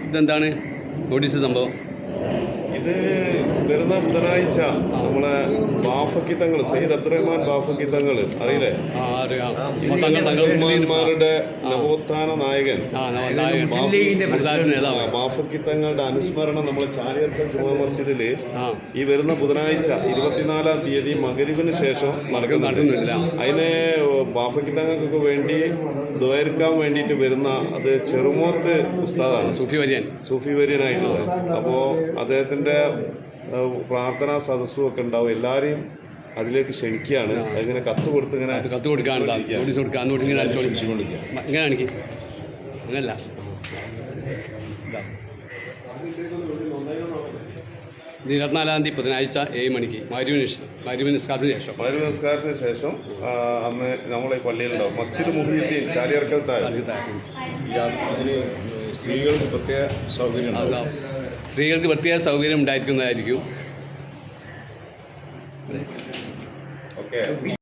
ഇതെന്താണ് നോട്ടീസ് സംഭവം? ഇത് വരുന്ന ബുധനാഴ്ച നമ്മളെ ബാഫക്കിത്തങ്ങൾ സയ്യിദ് അബ്ദുറഹ്മാൻ ബാഫക്കിത്തങ്ങൾ അറിയില്ലേ? മുസ്ലിംമാരുടെ നവോത്ഥാന നായകൻ ബാഫക്കിത്തങ്ങളുടെ അനുസ്മരണം നമ്മൾ ചാലിയർക്കൽ ജുമാ മസ്ജിദിൽ ഈ വരുന്ന ബുധനാഴ്ച 24-ാം തീയതി മഗ്‌രിബിന് ശേഷം നടക്കുന്നില്ല. അതിന് ബാഫക്കിത്തങ്ങൾക്ക് വേണ്ടി ദ്വയർക്കാൻ വേണ്ടിയിട്ട് വരുന്ന അത് ചെറുമോത്ത് ഉസ്താദാണ്, സൂഫി വര്യനായിട്ടുള്ളത്. അപ്പോൾ അദ്ദേഹത്തിൻ്റെ പ്രാർത്ഥനാ സദസ്സും ഒക്കെ ഉണ്ടാവും. എല്ലാവരെയും അതിലേക്ക് ക്ഷണിക്കുകയാണ്. അതിങ്ങനെ കത്ത് കൊടുത്ത് ഇങ്ങനെ കത്ത് കൊടുക്കാനുള്ള നോട്ടീസ് കൊടുക്കുക. അങ്ങോട്ട് ഇങ്ങനെ അങ്ങനെയാണെങ്കിൽ അങ്ങനല്ല 24-ാം തീയതി ബുധനാഴ്ച 7 മണിക്ക് മഗ്‌രിബ് നിസ്കാരത്തിന് ശേഷം അന്ന് നമ്മളെ പള്ളിയിലുണ്ടാവും. മസ്ജിദ് മുഹീദ്ദീൻ ചാലിയർക്കൽ സ്ത്രീകൾക്ക് പ്രത്യേക സൗകര്യം ഉണ്ടായിരിക്കുന്നതായിരിക്കും. ഓക്കെ.